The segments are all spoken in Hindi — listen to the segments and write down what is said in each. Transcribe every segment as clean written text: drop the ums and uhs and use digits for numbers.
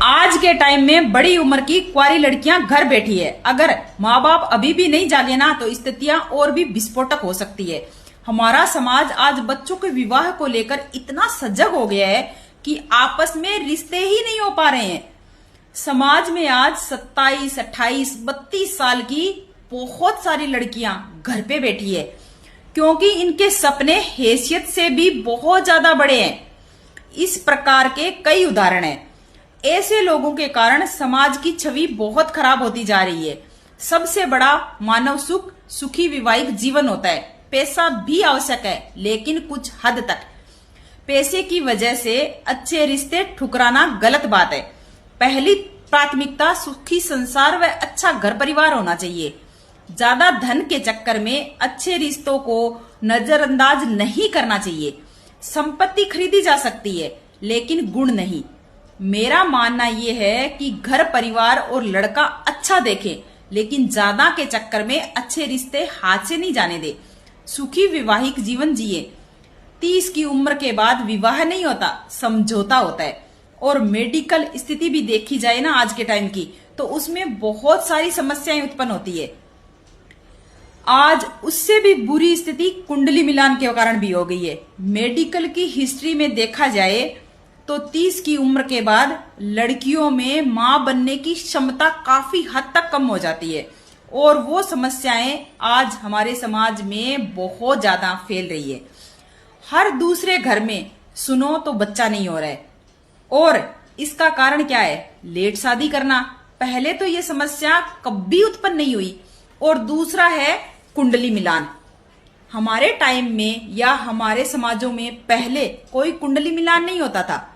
आज के टाइम में बड़ी उम्र की कुंवारी लड़कियां घर बैठी है। अगर माँ बाप अभी भी नहीं जागे ना तो स्थितियां और भी विस्फोटक हो सकती है। हमारा समाज आज बच्चों के विवाह को लेकर इतना सजग हो गया है कि आपस में रिश्ते ही नहीं हो पा रहे हैं। समाज में आज 27, 28, 32 साल की बहुत सारी लड़कियां घर पे बैठी है क्योंकि इनके सपने हैसियत से भी बहुत ज्यादा बड़े हैं। इस प्रकार के कई उदाहरण हैं। ऐसे लोगों के कारण समाज की छवि बहुत खराब होती जा रही है। सबसे बड़ा मानव सुख सुखी वैवाहिक जीवन होता है। पैसा भी आवश्यक है लेकिन कुछ हद तक। पैसे की वजह से अच्छे रिश्ते ठुकराना गलत बात है। पहली प्राथमिकता सुखी संसार व अच्छा घर परिवार होना चाहिए। ज्यादा धन के चक्कर में अच्छे रिश्तों को नजरअंदाज नहीं करना चाहिए। संपत्ति खरीदी जा सकती है लेकिन गुण नहीं। मेरा मानना यह है कि घर परिवार और लड़का अच्छा देखे लेकिन ज्यादा के चक्कर में अच्छे रिश्ते हाथ से नहीं जाने दे। सुखी वैवाहिक जीवन जिए। 30 की उम्र के बाद विवाह नहीं होता, समझौता होता है। और मेडिकल स्थिति भी देखी जाए ना आज के टाइम की तो उसमें बहुत सारी समस्याएं उत्पन्न होती है। आज उससे भी बुरी स्थिति कुंडली मिलान के कारण भी हो गई है। मेडिकल की हिस्ट्री में देखा जाए तो 30 की उम्र के बाद लड़कियों में मां बनने की क्षमता काफी हद तक कम हो जाती है और वो समस्याएं आज हमारे समाज में बहुत ज्यादा फैल रही है। हर दूसरे घर में सुनो तो बच्चा नहीं हो रहा है और इसका कारण क्या है? लेट शादी करना। पहले तो ये समस्या कभी उत्पन्न नहीं हुई। और दूसरा है कुंडली मिलान। हमारे टाइम में या हमारे समाजों में पहले कोई कुंडली मिलान नहीं होता था,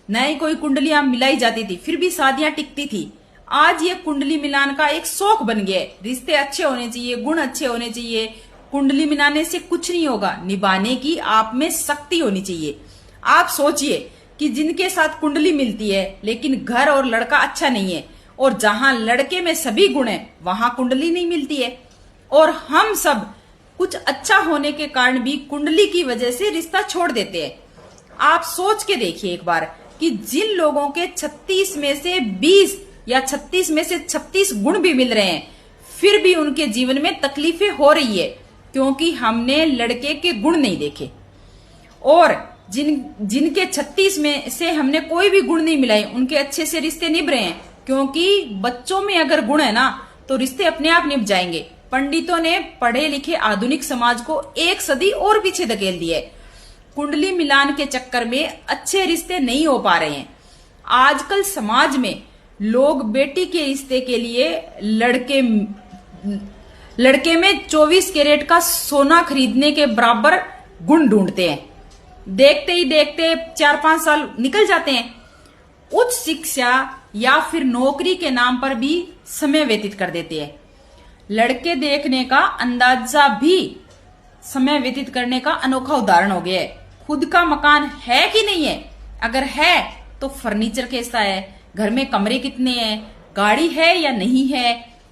न ही कोई कुंडलियां मिलाई जाती थी, फिर भी शादियां टिकती थी। आज ये कुंडली मिलान का एक शौक बन गया है। रिश्ते अच्छे होने चाहिए, गुण अच्छे होने चाहिए। कुंडली मिलाने से कुछ नहीं होगा, निभाने की आप में शक्ति होनी चाहिए। आप सोचिए कि जिनके साथ कुंडली मिलती है लेकिन घर और लड़का अच्छा नहीं है और जहां लड़के में सभी गुण है वहां कुंडली नहीं मिलती है। और हम सब कुछ अच्छा होने के कारण भी कुंडली की वजह से रिश्ता छोड़ देते हैं। आप सोच के देखिए एक बार कि जिन लोगों के 36 में से 20 या 36 में से 36 गुण भी मिल रहे हैं फिर भी उनके जीवन में तकलीफें हो रही है क्योंकि हमने लड़के के गुण नहीं देखे। और जिनके 36 में से हमने कोई भी गुण नहीं मिलाए उनके अच्छे से रिश्ते निभ रहे हैं क्योंकि बच्चों में अगर गुण है ना तो रिश्ते अपने आप निभ जाएंगे। पंडितों ने पढ़े लिखे आधुनिक समाज को एक सदी और पीछे धकेल दिया है। कुंडली मिलान के चक्कर में अच्छे रिश्ते नहीं हो पा रहे हैं। आजकल समाज में लोग बेटी के रिश्ते के लिए लड़के में 24 कैरेट का सोना खरीदने के बराबर गुण ढूंढते हैं। देखते ही देखते 4-5 साल निकल जाते हैं। उच्च शिक्षा या फिर नौकरी के नाम पर भी समय व्यतीत कर देते हैं। लड़के देखने का अंदाजा भी समय व्यतीत करने का अनोखा उदाहरण हो गया है। खुद का मकान है कि नहीं है? अगर है तो फर्नीचर कैसा है, घर में कमरे कितने हैं, गाड़ी है या नहीं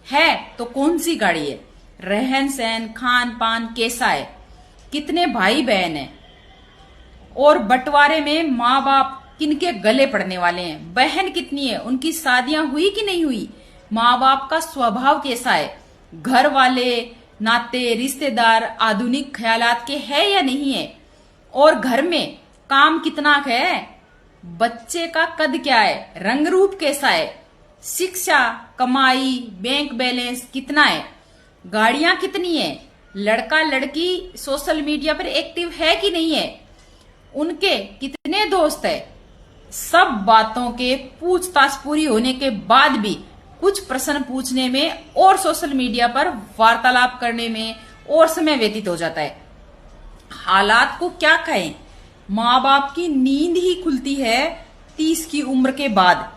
है, तो कौन सी गाड़ी है, रहन सहन खान पान कैसा है, कितने भाई बहन हैं और बंटवारे में माँ बाप किनके गले पड़ने वाले हैं, बहन कितनी है, उनकी शादियां हुई कि नहीं हुई, माँ बाप का स्वभाव कैसा है, घर वाले नाते रिश्तेदार आधुनिक ख्यालात के है या नहीं है, और घर में काम कितना है, बच्चे का कद क्या है, रंग रूप कैसा है, शिक्षा कमाई बैंक बैलेंस कितना है, गाड़ियां कितनी है, लड़का लड़की सोशल मीडिया पर एक्टिव है कि नहीं है, उनके कितने दोस्त है। सब बातों के पूछताछ पूरी होने के बाद भी कुछ प्रश्न पूछने में और सोशल मीडिया पर वार्तालाप करने में और समय व्यतीत हो जाता है। हालात को क्या कहें, माँ बाप की नींद ही खुलती है 30 की उम्र के बाद।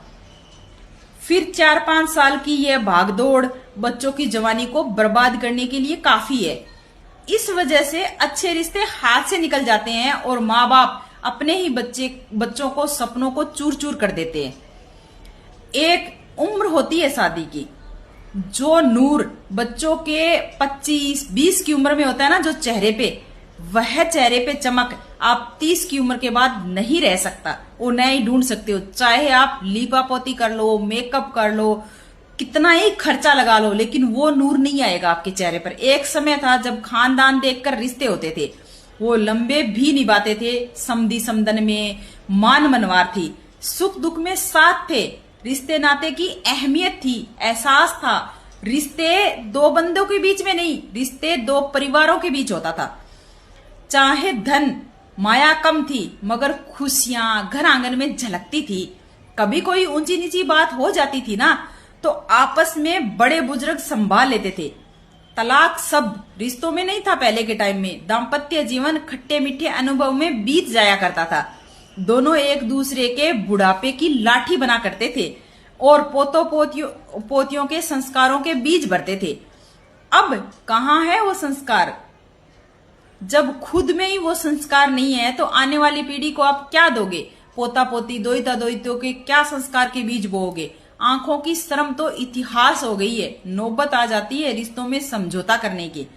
फिर 4-5 साल की यह भागदौड़ बच्चों की जवानी को बर्बाद करने के लिए काफी है। इस वजह से अच्छे रिश्ते हाथ से निकल जाते हैं और माँ बाप अपने ही बच्चों को सपनों को चूर चूर कर देते हैं। एक उम्र होती है शादी की, जो नूर बच्चों के 25-20 की उम्र में होता है ना, जो चेहरे पे वह चेहरे पे चमक आप 30 की उम्र के बाद नहीं रह सकता, वो नया ढूंढ सकते हो। चाहे आप लीपा पोती कर लो, मेकअप कर लो, कितना ही खर्चा लगा लो, लेकिन वो नूर नहीं आएगा आपके चेहरे पर। एक समय था जब खानदान देखकर रिश्ते होते थे, वो लंबे भी निभाते थे। समधी समदन में मान मनवार थी, सुख दुख में साथ थे। रिश्ते नाते की अहमियत थी, एहसास था। रिश्ते दो बंदों के बीच में नहीं, रिश्ते दो परिवारों के बीच होता था। चाहे धन माया कम थी, मगर खुशियां घर आंगन में झलकती थी। कभी कोई ऊंची नीची बात हो जाती थी ना, तो आपस में बड़े बुजुर्ग संभाल लेते थे। तलाक सब रिश्तों में नहीं था पहले के टाइम में। दाम्पत्य जीवन खट्टे मीठे अनुभव में बीत जाया करता था। दोनों एक दूसरे के बुढ़ापे की लाठी बना करते थे और पोतों पोतियों के संस्कारों के बीज भरते थे। अब कहाँ है वो संस्कार? जब खुद में ही वो संस्कार नहीं है, तो आने वाली पीढ़ी को आप क्या दोगे? पोता पोती दोहिता दोहितों के क्या संस्कार के बीज बोओगे? आंखों की शर्म तो इतिहास हो गई है। नौबत आ जाती है रिश्तों में समझौता करने की।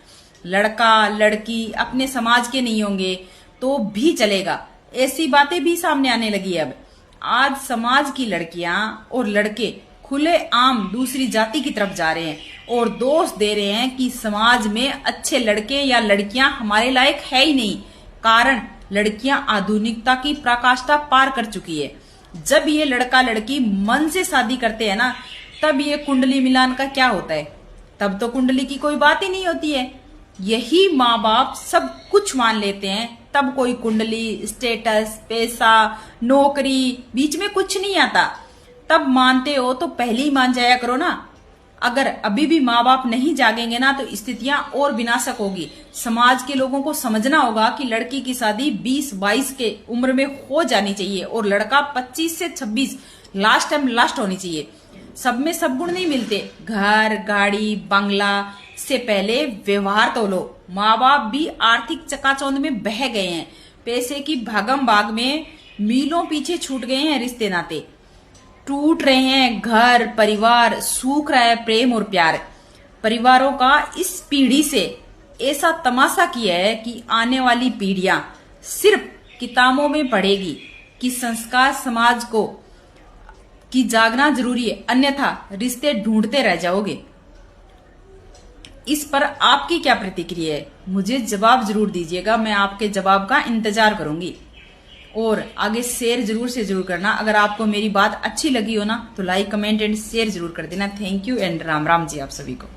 लड़का लड़की अपने समाज के नहीं होंगे तो भी चलेगा, ऐसी बातें भी सामने आने लगी है अब। आज समाज की लड़कियां और लड़के खुले आम दूसरी जाति की तरफ जा रहे हैं और दोष दे रहे हैं कि समाज में अच्छे लड़के या लड़कियां हमारे लायक है ही नहीं। कारण लड़कियां आधुनिकता की पराकाष्ठा पार कर चुकी है। जब ये लड़का लड़की मन से शादी करते हैं ना, तब ये कुंडली मिलान का क्या होता है? तब तो कुंडली की कोई बात ही नहीं होती है। यही माँ बाप सब कुछ मान लेते हैं, तब कोई कुंडली, स्टेटस, पैसा, नौकरी बीच में कुछ नहीं आता। तब मानते हो तो पहले ही मान जाया करो ना। अगर अभी भी माँ बाप नहीं जागेंगे ना, तो स्थितियां और विनाशक होगी। समाज के लोगों को समझना होगा कि लड़की की शादी 20-22 के उम्र में हो जानी चाहिए और लड़का 25 से 26 लास्ट होनी चाहिए। सब में सब गुण नहीं मिलते। घर गाड़ी बंगला से पहले व्यवहार तो लो। माँ बाप भी आर्थिक चकाचौंध में बह गए हैं। पैसे की भागम भाग में मीलों पीछे छूट गए हैं। रिश्ते नाते टूट रहे हैं, घर परिवार सूख रहा है, प्रेम और प्यार। परिवारों का इस पीढ़ी से ऐसा तमाशा किया है कि आने वाली पीढ़ियां सिर्फ किताबों में पढ़ेगी कि संस्कार समाज को की जागना जरूरी है, अन्यथा रिश्ते ढूंढते रह जाओगे। इस पर आपकी क्या प्रतिक्रिया है? मुझे जवाब जरूर दीजिएगा, मैं आपके जवाब का इंतजार करूंगी। और आगे शेयर जरूर से जरूर करना। अगर आपको मेरी बात अच्छी लगी हो ना, तो लाइक कमेंट एंड शेयर जरूर कर देना। Thank you and Ram Ram ji आप सभी को।